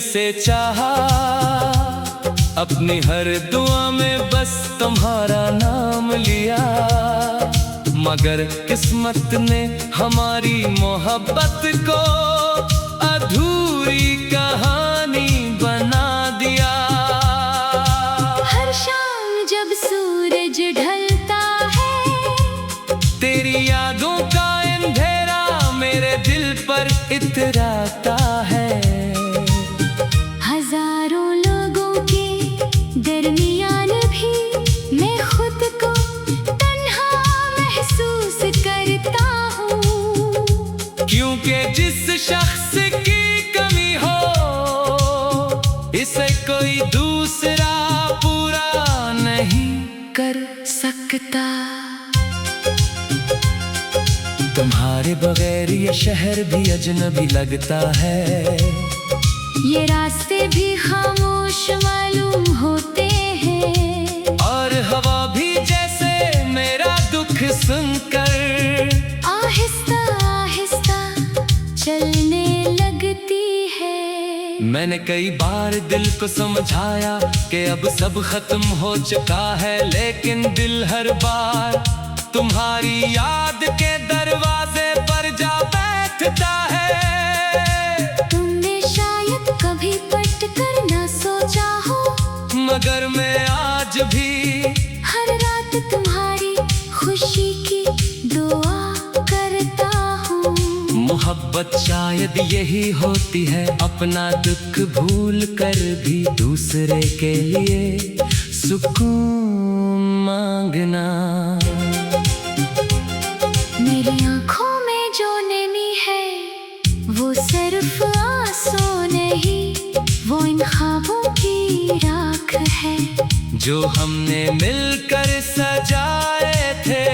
से चाहा, अपनी हर दुआ में बस तुम्हारा नाम लिया। मगर किस्मत ने हमारी मोहब्बत को अधूरी कहानी बना दिया। हर शाम जब सूरज ढलता है, तेरी यादों का अंधेरा मेरे दिल पर इतराता है। हजारों लोगों के दरमियान भी मैं खुद को तन्हा महसूस करता हूँ। क्योंकि जिस शख्स की कमी हो, इसे कोई दूसरा पूरा नहीं कर सकता। तुम्हारे बगैर ये शहर भी अजनबी लगता है। ये रास्ते भी खामोश मालूम होते हैं। और हवा भी जैसे मेरा दुख सुनकर आहिस्ता आहिस्ता चलने लगती है। मैंने कई बार दिल को समझाया कि अब सब खत्म हो चुका है, लेकिन दिल हर बार तुम्हारी याद के दरवाजे पर जा बैठता है। तुमने शायद कभी पलट कर न सोचा हो, मगर मैं आज भी हर रात तुम्हारी खुशी की दुआ करता हूँ। मोहब्बत शायद यही होती है, अपना दुख भूल कर भी दूसरे के लिए सुकून मांगना। मेरी आँखों में जो नमी है, वो सिर्फ आंसू नहीं, वो इन ख्वाबों की राख है जो हमने मिलकर सजाए थे।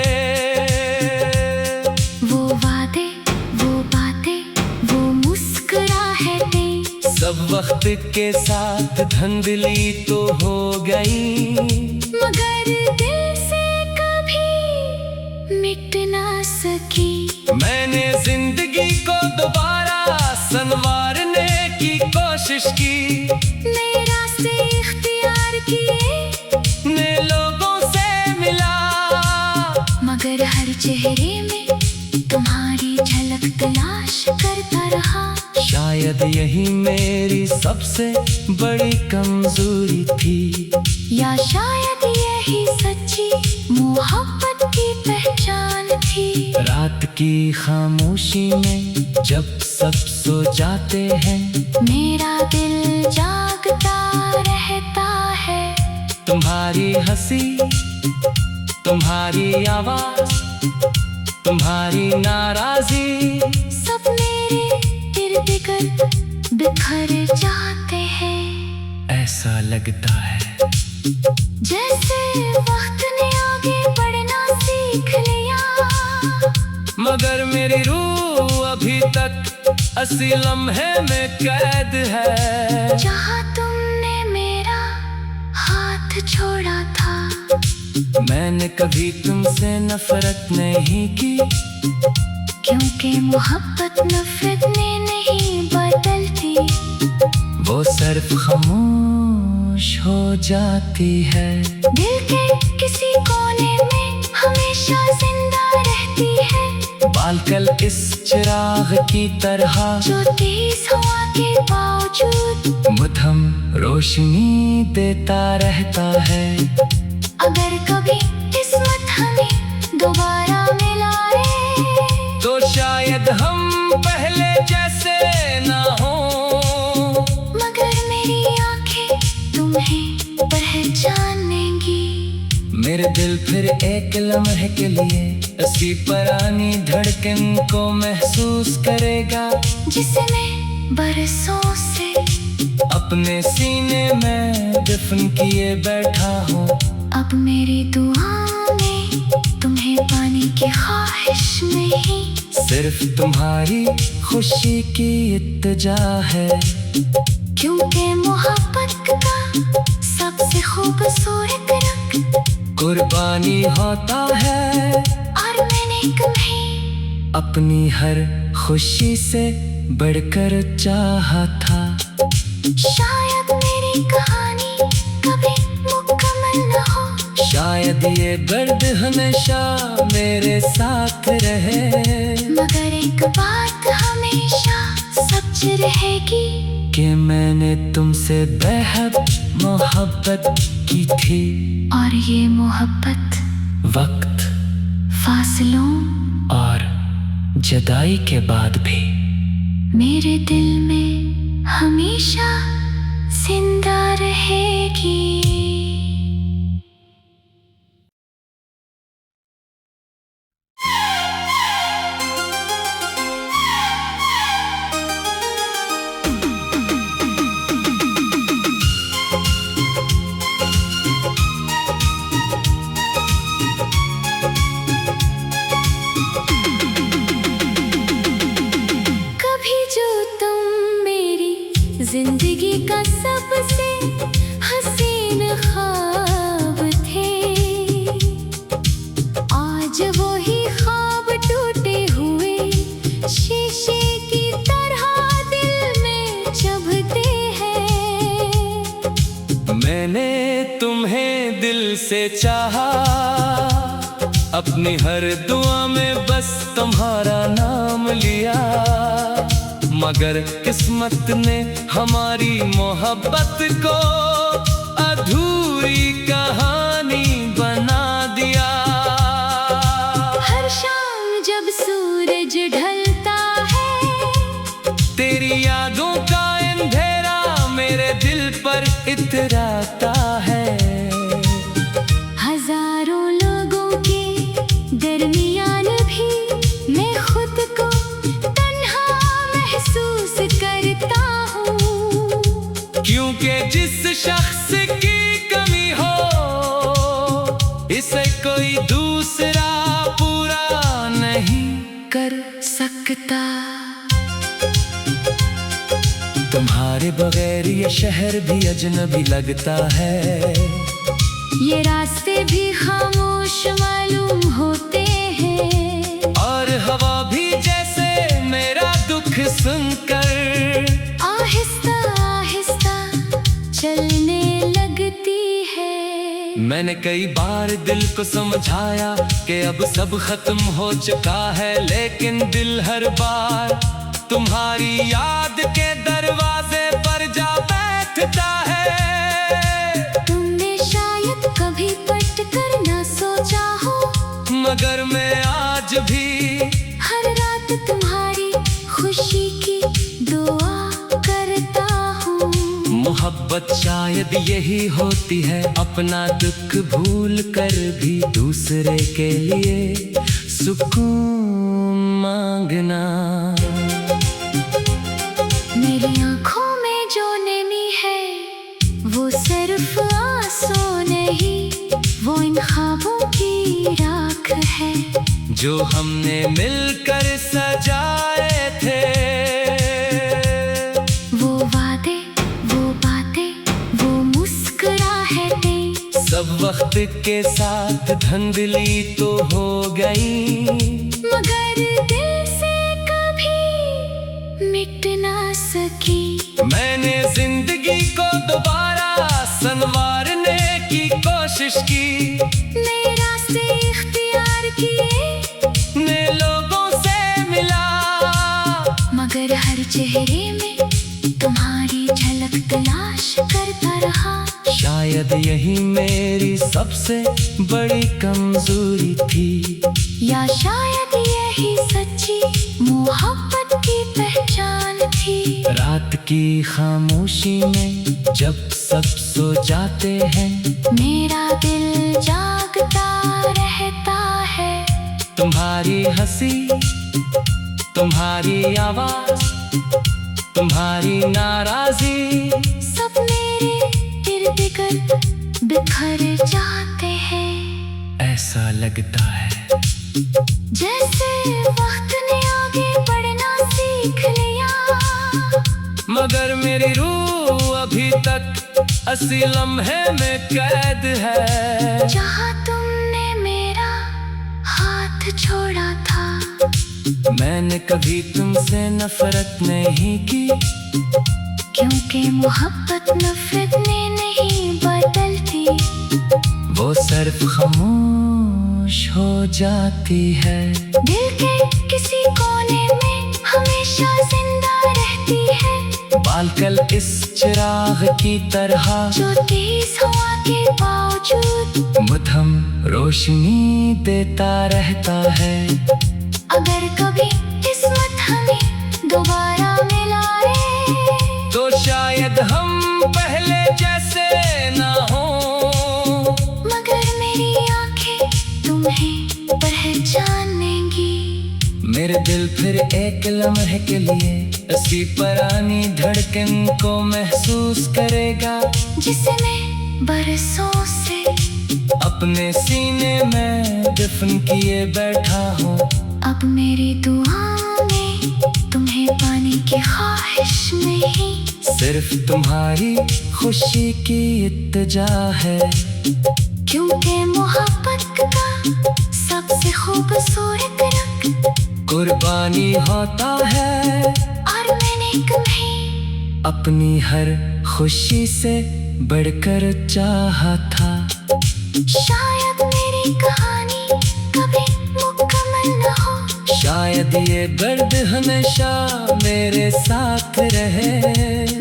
वो वादे, वो बातें, वो मुस्कुराहटे सब वक्त के साथ धुंधली तो हो गई, मगर दिल से कभी मिट ना सकी। मैंने जिंदगी को दोबारा संवारने की कोशिश की, नए रास्ते इख्तियार किए, नए लोगों से मिला, मगर हर चेहरे में तुम्हारी झलक तलाश करता रहा। शायद यही मेरी सबसे बड़ी कमजोरी थी, या शायद यही सच्ची मोहब्बत की पहचान थी। रात की खामोशी में जब सब सो जाते हैं, मेरा दिल जागता रहता है। तुम्हारी हंसी, तुम्हारी आवाज, तुम्हारी नाराजी, सब मेरे इर्द गिर्द बिखर जाते हैं। ऐसा लगता है जैसे वक्त ने आगे बढ़ना सीख लिया, मगर मेरी रूह अभी तक असली लम्हे में कैद है। जहाँ तुमने मेरा हाथ छोड़ा था, मैंने कभी तुमसे नफरत नहीं की, क्योंकि मोहब्बत नफरत में नहीं बदलती, वो सिर्फ खामोश हो जाती है। दिल के किसी कोने में हमेशा जिंदा रहती है, बालकल इस चिराग की तरह जो तेज हवा के बावजूद मध्यम रोशनी देता रहता है। अगर कभी किस्मत हमें दोबारा मिलाए, तो शायद हम पहले जैसे ना हो, मगर मेरी आंखें तुम्हें पहचानेंगी। मेरे दिल फिर एक लम्हे के लिए ऐसी पुरानी धड़कन को महसूस करेगा, जिसे मैं बरसों से अपने सीने में दफन किए बैठा हूँ। अब मेरी दुआ में तुम्हें पाने की ख्वाहिश नहीं, सिर्फ तुम्हारी खुशी की इत्तजा है। क्योंकि मोहब्बत का सबसे खूबसूरत रंग कुर्बानी होता है, और मैंने तुम्हें अपनी हर खुशी से बढ़कर चाहा था। शायद मेरी कहानी कभी मुकम्मल न हो, शायद ये दर्द हमेशा मेरे साथ रहे, मगर एक बात हमेशा सच रहेगी कि मैंने तुमसे बेहद मोहब्बत की थी। और ये मोहब्बत वक्त फासलों और जुदाई के बाद भी मेरे दिल में हमेशा जिंदा रहेगी। जिंदगी का सबसे हसीन ख्वाब थे, आज वो ही ख्वाब टूटे हुए शीशे की तरह दिल में चुभते हैं। मैंने तुम्हें दिल से चाहा, अपनी हर दुआ में बस तुम्हारा नाम लिया, मगर किस्मत ने हमारी मोहब्बत को अधूरी कहानी बना दिया। हर शाम जब सूरज ढलता है, तेरी यादों का अंधेरा मेरे दिल पर इतराता है। हजारों लोगों के दरमियान भी मैं खुद को महसूस करता हूँ, क्योंकि जिस शख्स की कमी हो इसे कोई दूसरा पूरा नहीं कर सकता। तुम्हारे बगैर ये शहर भी अजनबी लगता है, ये रास्ते भी खामोश मालूम होते हैं, और हवा भी जैसे मेरा दुख सुनकर आहिस्ता आहिस्ता चलने लगती है। मैंने कई बार दिल को समझाया कि अब सब खत्म हो चुका है, लेकिन दिल हर बार तुम्हारी याद के दरवाजे पर जा बैठता है। तुमने शायद कभी पलट कर न सोचा हो, मगर मैं आज भी हर रात तुम्हारी खुशी की दुआ करता हूँ। मोहब्बत शायद यही होती है, अपना दुख भूल कर भी दूसरे के लिए सुकून मांगना। मेरी आँखों में जो नमी है वो सिर्फ आंसू नहीं, वो इन ख्वाबों की राख है जो हमने मिलकर सजाए थे। वो वादे, वो बातें, वो मुस्कुराहटे सब वक्त के साथ धुंधली तो हो गई, मगर दिल से कभी मिट ना सकी। मैंने जिंदगी को दोबारा संवारने की कोशिश की, नए रास्ते इख्तियार किए, नए लोगों से मिला, मगर हर चेहरे में तुम्हारी झलक तलाश करता रहा। शायद यही मेरी सबसे बड़ी कमजोरी थी, या शायद यही सच्ची मोहब्बत की पहचान थी। रात की खामोशी में जब सब सो जाते हैं, मेरा दिल जागता रहता है। तुम्हारी हंसी, तुम्हारी आवाज, तुम्हारी नाराजी, सब मेरे इर्द गिर्द बिखर जाते हैं। ऐसा लगता है जैसे वक्त ने आगे बढ़ना सीख लिया, मगर मेरी रूह अभी तक असली लम्हे में कैद है। जहाँ तुमने मेरा हाथ छोड़ा था, मैंने कभी तुमसे नफरत नहीं की, क्योंकि मोहब्बत नफरत में नहीं बदलती, वो सिर्फ खामोश हो जाती है। दिल के किसी कोने में हमेशा जिंदा रहती है, बालकल इस चिराग की तरह जो तेज हवा के बावजूद मध्यम रोशनी देता रहता है। अगर कभी किस्मत हमें दोबारा मिलाए, तो शायद हम पहले जैसे ना हो, मगर मेरी आंखें तुम्हें पहचानेंगी। मेरे दिल फिर एक लम्हे के लिए ऐसी पुरानी धड़कन को महसूस करेगा, जिसे मैं बरसों से अपने सीने में दफन किए बैठा हूँ। अब मेरी दुआ में तुम्हें पाने की ख्वाहिश नहीं, सिर्फ तुम्हारी खुशी की इत्तेजा है। क्योंकि मोहब्बत का सबसे खूबसूरत रंग कुर्बानी होता है, और मैंने तुम्हें अपनी हर खुशी से बढ़कर चाहा था। शायद मेरी कहानी कभी मुकम्मल न हो, शायद ये दर्द हमेशा मेरे साथ रहे,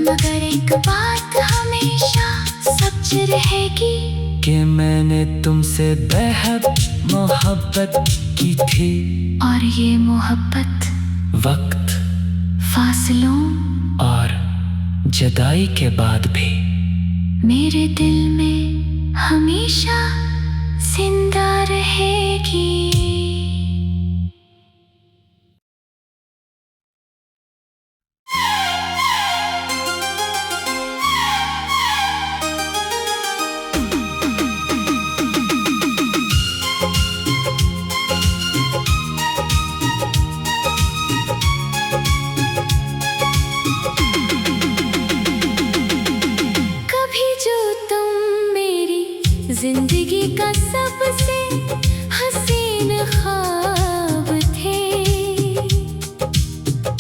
मगर एक बात हमेशा सच रहेगी कि मैंने तुमसे बेहद मोहब्बत की थी। और ये मोहब्बत वक्त फासलों और जुदाई के बाद भी मेरे दिल में हमेशा जिंदा रहेगी। जिंदगी का सबसे हसीन ख्वाब थे,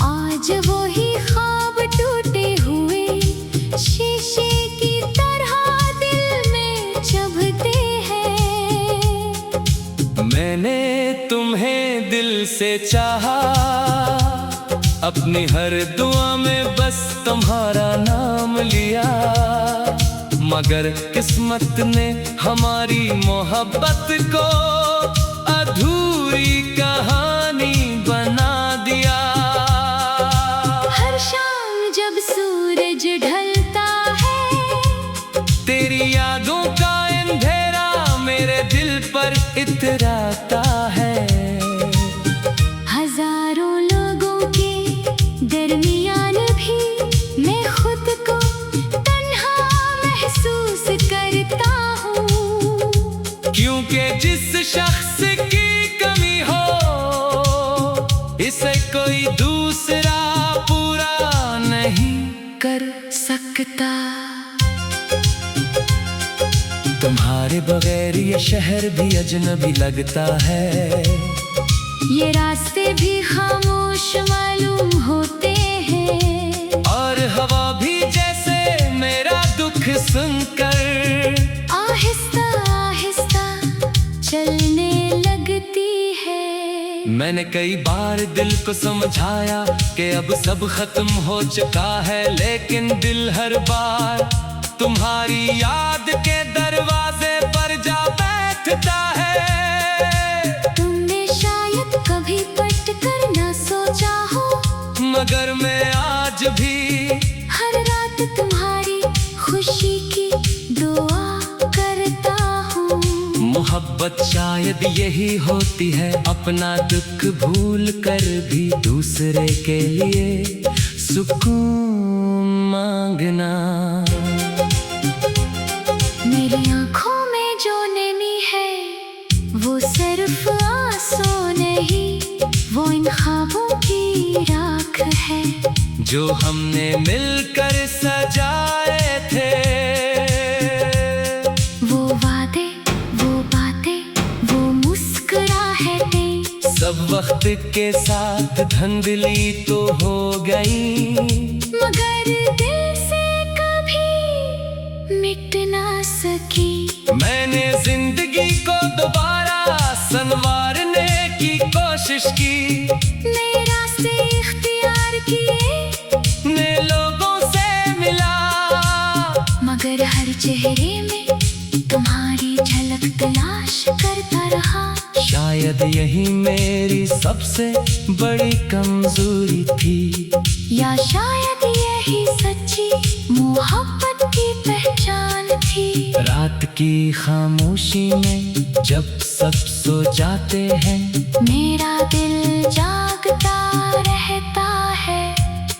आज वो ही ख्वाब टूटे हुए शीशे की तरह दिल में चुभते हैं। मैंने तुम्हें दिल से चाहा, अपनी हर दुआ में बस तुम्हारा नाम लिया, मगर किस्मत ने हमारी मोहब्बत को अधूरी कहानी बना दिया। हर शाम जब सूरज ढलता है, तेरी यादों का अंधेरा मेरे दिल पर इतराता है। हजारों लोगों के दरमियान भी मैं खुद को महसूस करता हूँ, क्योंकि जिस शख्स की कमी हो इसे कोई दूसरा पूरा नहीं कर सकता। तुम्हारे बगैर ये शहर भी अजनबी लगता है, ये रास्ते भी खामोश मालूम होते हैं, और हवा भी जैसे मेरा दुख सुनकर आहिस्ता आहिस्ता चलने लगती है। मैंने कई बार दिल को समझाया कि अब सब खत्म हो चुका है, लेकिन दिल हर बार तुम्हारी याद के दरवाजे पर जा बैठता है। तुमने शायद कभी पलट कर न सोचा हो, मगर मैं आज भी हर रात तुम्हारी खुशी की दुआ करता हूँ। मोहब्बत शायद यही होती है, अपना दुख भूल कर भी दूसरे के लिए सुकून मांगना। मेरी आँखों में जो नमी है वो सिर्फ आंसू नहीं, वो इन ख्वाबों की राख है जो हमने मिलकर सजाए थे। वो वादे, वो बातें, वो मुस्कुराहटे सब वक्त के साथ धुंधली तो हो गई, मगर दिल से मिट ना सकी। मैंने जिंदगी को दोबारा संवारने की कोशिश की, नए रास्ते इख्तियार किए, नए लोगों से मिला, मगर हर चेहरे में तुम्हारी झलक तलाश करता रहा। शायद यही मेरी सबसे बड़ी कमजोरी थी, या शायद यही सच्ची मोहब्बत की पहचान थी। रात की खामोशी में जब सब सो जाते हैं, मेरा दिल जागता रहता है।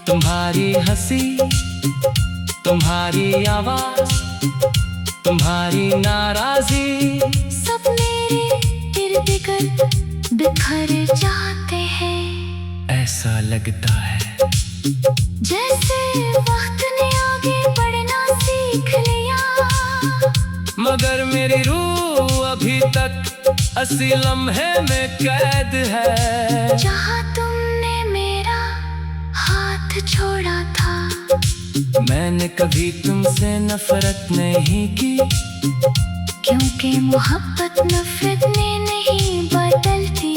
तुम्हारी हंसी, तुम्हारी आवाज, तुम्हारी नाराजी, सब मेरे इर्द गिर्द बिखर जाते हैं। ऐसा लगता है जैसे वक्त ने आगे बढ़ना सीख लिया, मगर मेरी रूह अभी तक असली लम्हे में कैद है। जहाँ तुमने मेरा हाथ छोड़ा था, मैंने कभी तुमसे नफरत नहीं की, क्योंकि मोहब्बत नफरत में नहीं बदलती।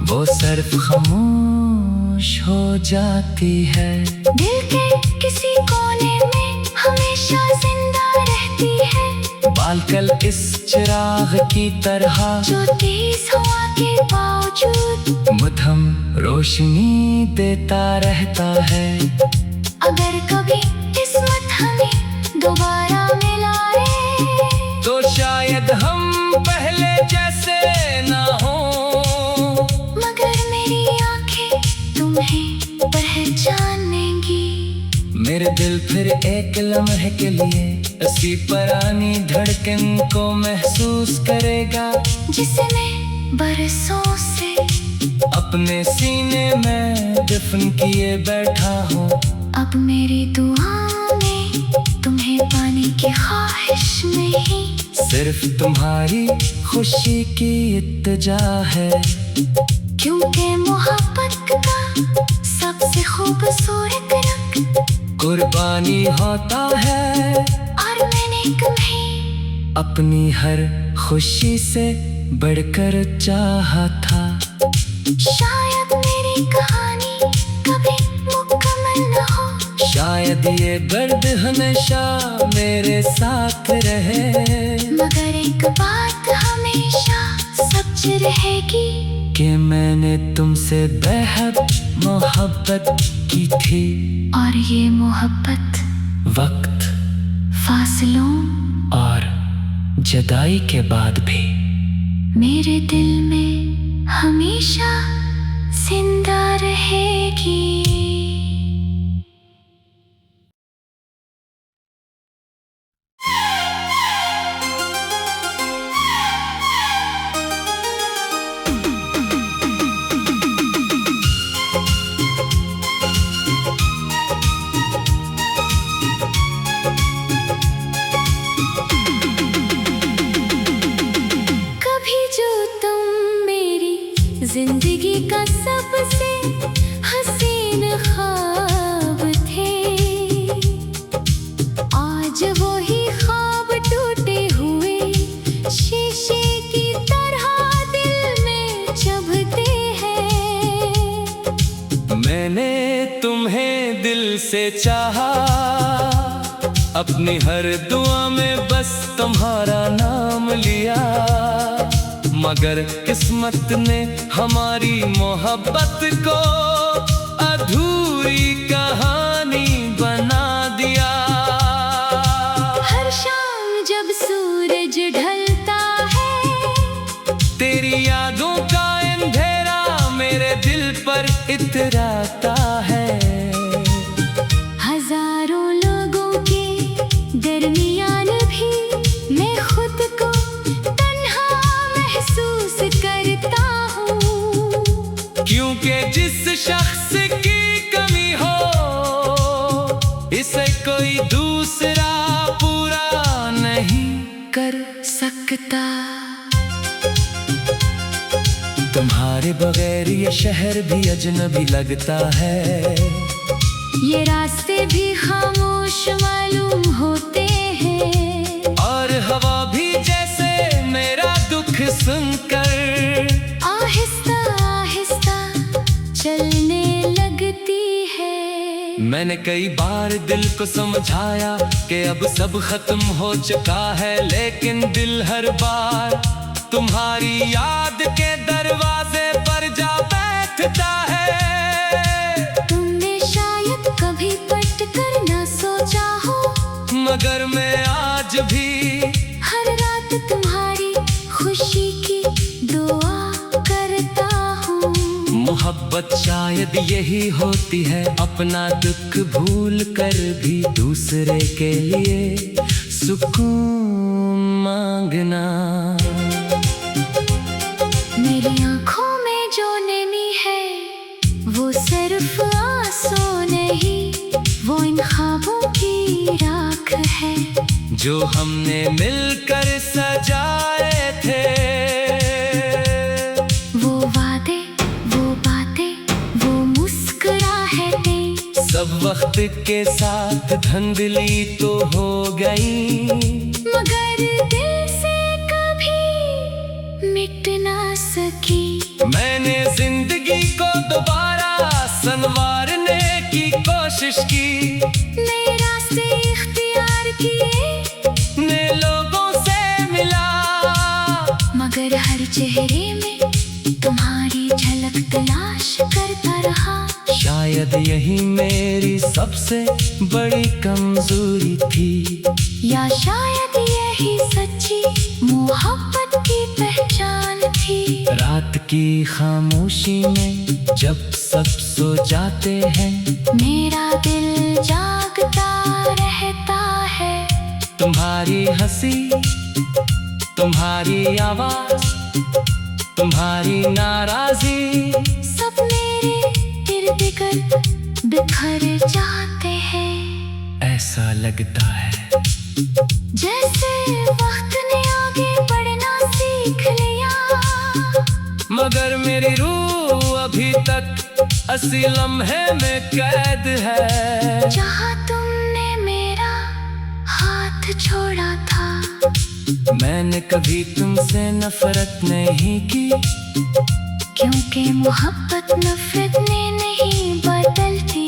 वो सिर्फ खामोश हो जाती है, दिल के किसी कोने में हमेशा जिंदा रहती है। बालकल इस चिराग की तरह जो तेज हवा के बावजूद मध्यम रोशनी देता रहता है। अगर कभी किस्मत हमें दोबारा मिलाए, तो शायद हम पहले जैसे ना हो, मगर मेरी आंखें तुम्हें पहचानेंगी। मेरे दिल फिर एक लम्हे के लिए ऐसी पुरानी धड़कन को महसूस करेगा, जिसे मैं बरसों से अपने सीने में दफन किए बैठा हूँ। अब मेरी दुआ में तुम्हें पाने की ख्वाहिश नहीं, सिर्फ तुम्हारी खुशी की इत्तेजा है। क्योंकि मोहब्बत का सबसे खूबसूरत रंग कुर्बानी होता है, और मैंने तुम्हें अपनी हर खुशी से बढ़कर चाहा था। शायद मेरी कहानी कभी मुकम्मल न हो, शायद ये दर्द हमेशा मेरे साथ रहे, मगर एक बात हमेशा सच रहेगी कि मैंने तुमसे बेहद मोहब्बत की थी। और ये मोहब्बत वक्त फासलों और जुदाई के बाद भी मेरे दिल में हमेशा जिंदा रहेगी। जिंदगी का सबसे हसीन ख्वाब थे, आज वो ही ख्वाब टूटे हुए शीशे की तरह दिल में चुभते हैं। मैंने तुम्हें दिल से चाहा, अपनी हर दुआ में बस तुम्हारा नाम लिया, मगर किस्मत ने हमारी मोहब्बत को अधूरी कहानी बना दिया। हर शाम जब सूरज ढलता है, तेरी यादों का अंधेरा मेरे दिल पर इतराता है। हजारों लोगों के दरमियान भी मैं खुद को महसूस करता हूँ, क्योंकि जिस शख्स की कमी हो इसे कोई दूसरा पूरा नहीं कर सकता। तुम्हारे बगैर ये शहर भी अजनबी लगता है, ये रास्ते भी खामोश मालूम होते हैं। मैंने कई बार दिल को समझाया कि अब सब खत्म हो चुका है, लेकिन दिल हर बार तुम्हारी याद के दरवाजे पर जा बैठता है। तुमने शायद कभी पलट कर न सोचा हो, मगर मैं आज भी हर रात तुम्हारी खुशी की दुआ करता हूँ। मोहब्बत शायद यही होती है, अपना दुख भूल कर भी दूसरे के लिए सुकून मांगना। मेरी आँखों में जो नमी है वो सिर्फ आंसू नहीं, वो इन ख्वाबों की राख है जो हमने मिलकर सजाए थे। वो वादे, वो बातें, वो मुस्कुराहटे सब वक्त के साथ धुंधली तो हो गई, मगर दिल से कभी मिट ना सकी। मैंने जिंदगी को दोबारा संवारने की कोशिश की, नए रास्ते इख्तियार किए, नए लोगों से मिला, मगर हर चेहरे में तुम्हारी झलक तलाश करता रहा। शायद यही मेरी सबसे बड़ी कमजोरी थी, या शायद यही सच्ची मोहब्बत की पहचान थी। रात की खामोशी में जब सब सो जाते हैं, मेरा दिल जागता रहता है। तुम्हारी हंसी, तुम्हारी आवाज, तुम्हारी नाराजी, सब मेरे इर्द गिर्द बिखर जाते हैं। ऐसा लगता है जैसे वक्त ने आगे बढ़ना सीख लिया, मगर मेरी रूह अभी तक असली लम्हे में कैद है। जहाँ तुमने मेरा हाथ छोड़ा था, मैंने कभी तुमसे नफरत नहीं की, क्योंकि मोहब्बत नफरत में नहीं बदलती,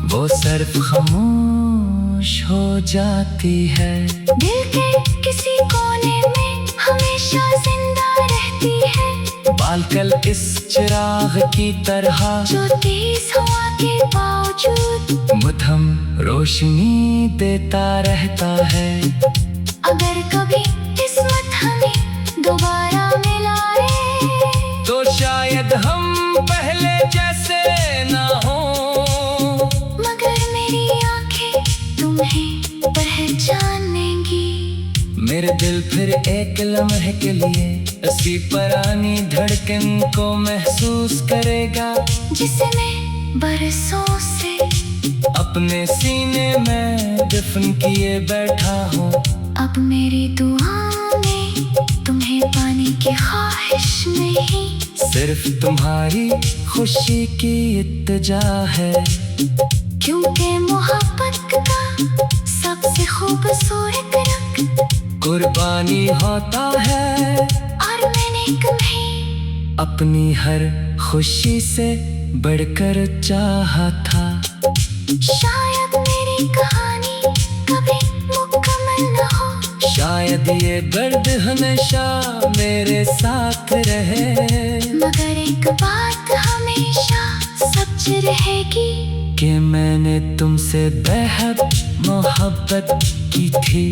वो सिर्फ खामोश हो जाती है। दिल के किसी कोने में हमेशा जिंदा रहती है, बालकल इस चिराग की तरह जो तेज हवा के बावजूद मुठम रोशनी देता रहता है। अगर कभी किस्मत हमें दोबारा मिलाए, तो शायद हम पहले जैसे ना हो, मगर मेरी आंखें तुम्हें पहचानेंगी। मेरे दिल फिर एक लम्हे के लिए ऐसी पुरानी धड़कन को महसूस करेगा, जिसे मैं बरसों से अपने सीने में दफन किए बैठा हूँ। अब मेरी दुआ में तुम्हें पाने की ख्वाहिश नहीं, सिर्फ तुम्हारी खुशी की इत्तजा है, क्योंकि मोहब्बत का सबसे खूबसूरत रंग कुर्बानी होता है। और मैंने तुम्हें अपनी हर खुशी से बढ़कर चाहा था। शायद मेरी कहानी कभी मुकम्मल न हो, शायद ये दर्द हमेशा मेरे साथ रहे, मगर एक बात हमेशा सच रहेगी कि मैंने तुमसे बेहद मोहब्बत की थी।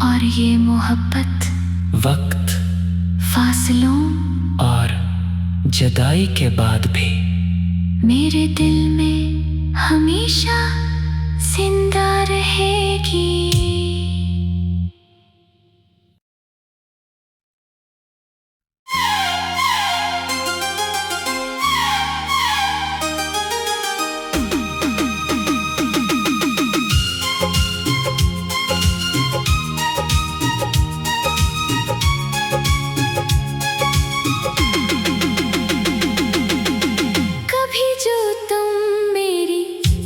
और ये मोहब्बत वक्त फासलों और जुदाई के बाद भी मेरे दिल में हमेशा जिंदा रहेगी।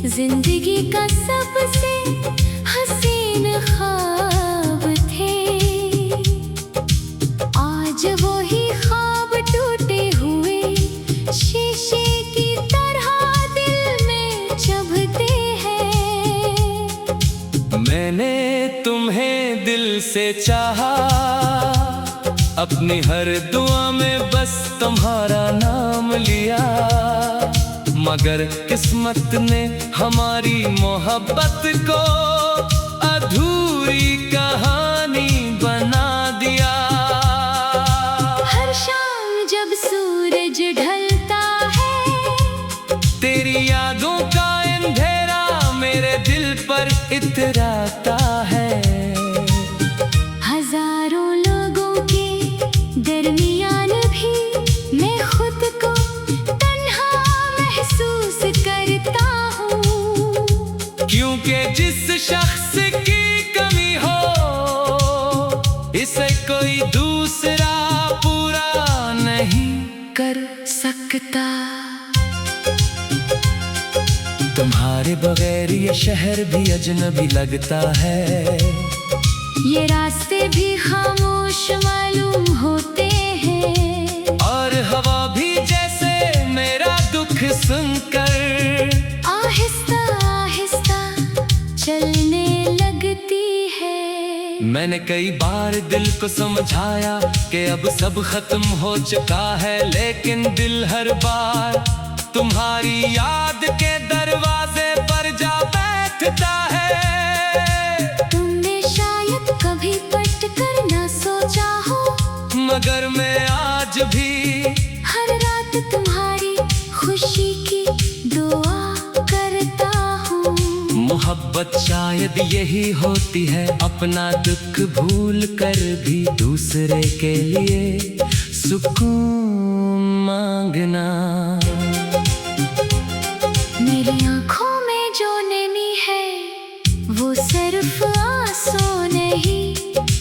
जिंदगी का सबसे हसीन दिल से चाहा, अपनी हर दुआ में बस तुम्हारा नाम लिया। मगर किस्मत ने हमारी मोहब्बत को अधूरी कहानी बना दिया। हर शाम जब सूरज ढलता है, तेरी यादों का अंधेरा मेरे दिल पर इतराता है। हजारों लोगों के दरमियान भी मैं खुद को तन्हा महसूस करता हूँ, क्योंकि जिस शख्स की कमी हो इसे कोई दूसरा पूरा नहीं कर सकता। तुम्हारे बगैर ये शहर भी अजनबी लगता है, ये रास्ते भी खामोश मालूम होते हैं, और हवा भी जैसे मेरा दुख सुनकर आहिस्ता आहिस्ता चलने लगती है। मैंने कई बार दिल को समझाया कि अब सब खत्म हो चुका है, लेकिन दिल हर बार तुम्हारी याद के दरवाजे पर जा बैठता है। तुमने शायद कभी पलट कर न सोचा हो, मगर मैं आज भी हर रात तुम्हारी खुशी की दुआ करता हूँ। मोहब्बत शायद यही होती है, अपना दुख भूल कर भी दूसरे के लिए सुकून मांगना। मेरी आँखों में जो नमी है वो सिर्फ आंसू नहीं,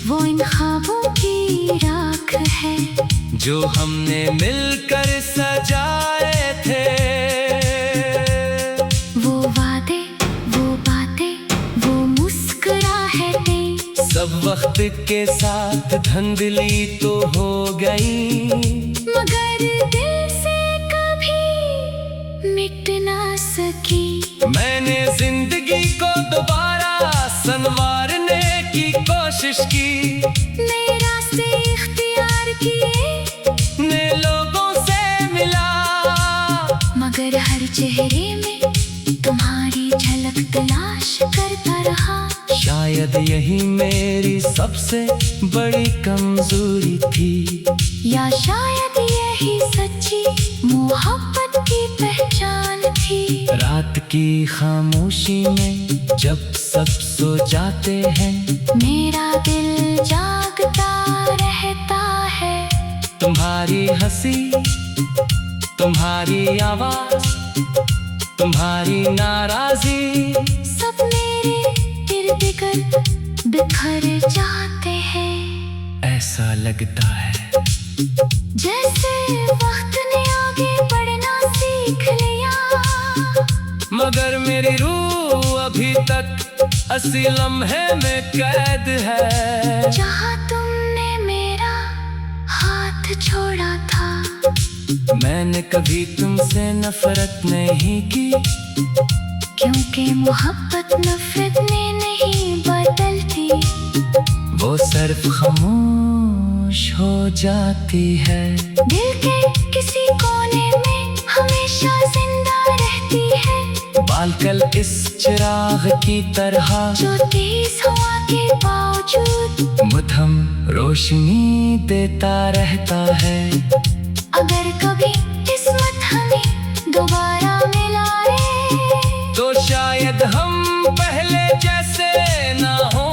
वो इन ख्वाबों की राख है जो हमने मिलकर सजाए थे। वो वादे, वो बातें, वो मुस्कुराहटे, सब वक्त के साथ धुंधली तो हो गई, मगर दिल से कभी मिट ना सकी। मैंने जिंदगी को दोबारा संवारने की कोशिश की, नए रास्ते इख्तियार किए, नए लोगों से मिला, मगर हर चेहरे में तुम्हारी झलक तलाश करता रहा। शायद यही मेरी सबसे बड़ी कमजोरी थी, या शायद यही सच्ची मोहब्बत की पहचान थी। रात की खामोशी में जब सब सो जाते हैं, मेरा दिल जागता रहता है। तुम्हारी हंसी, तुम्हारी आवाज, तुम्हारी नाराजी, सब मेरे इर्द गिर्द बिखर जाते हैं। ऐसा लगता है जैसे वक्त ने आगे बढ़ना सीख लिया, मगर मेरी रूह अभी तक असी लम्हे में कैद है। जहाँ तुमने मेरा हाथ छोड़ा था, मैंने कभी तुमसे नफरत नहीं की, क्योंकि मोहब्बत नफरत में नहीं बदलती, वो सिर्फ खामोश हो जाती है। दिल के किसी कोने में हमेशा जिंदा रहती है, बालकल इस चिराग की तरह जो तेज हवा के बावजूद मुधम रोशनी देता रहता है। अगर कभी किस्मत हमें दोबारा मिलाए, तो शायद हम पहले जैसे ना हो,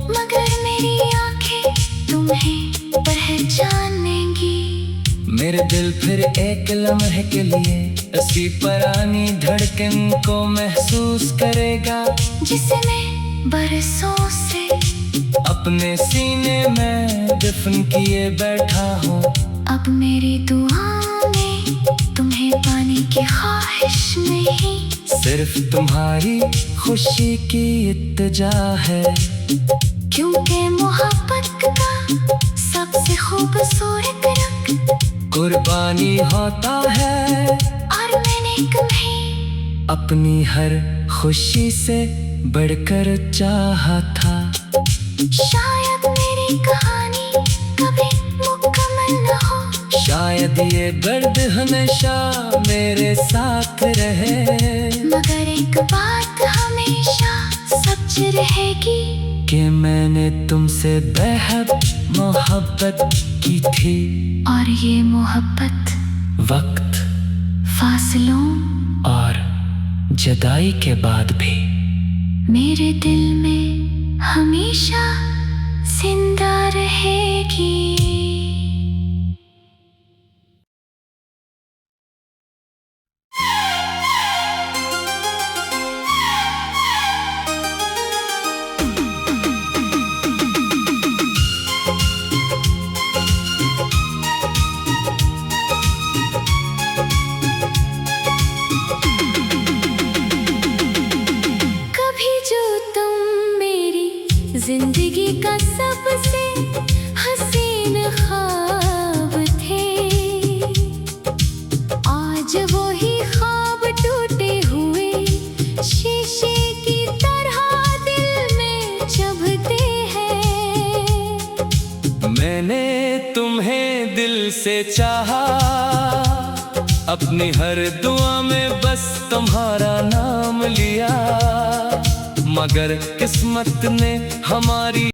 मगर मेरी आंखें तुम्हें पहचानेंगी। मेरे दिल फिर एक लम्हे के लिए ऐसी पुरानी धड़कन को महसूस करेगा, जिसे मैं बरसों से अपने सीने में दफन किए बैठा हूँ। अब मेरी दुआ में तुम्हें पाने की ख्वाहिश नहीं, सिर्फ तुम्हारी खुशी की इत्तजा है, क्योंकि मोहब्बत का सबसे खूबसूरत रंग कुर्बानी होता है। और मैंने तुम्हें अपनी हर खुशी से बढ़कर चाहा था। शायद मेरी कहानी कभी मुकम्मल न हो, शायद ये दर्द हमेशा मेरे साथ रहे, मगर एक बात हमेशा सच रहेगी कि मैंने तुमसे बेहद मोहब्बत की थी। और ये मोहब्बत वक्त फासलों और जुदाई के बाद भी मेरे दिल में हमेशा जिंदा रहेगी। कभी जो तुम मेरी जिंदगी का सबसे हसीन ख्वाब थे, आज वो ही ख्वाब टूटे हुए शीशे की तरह दिल में चुभते हैं। मैंने तुम्हें दिल से चाहा, अपनी हर दुआ में बस तुम्हारा नाम लिया, मगर किस्मत ने हमारी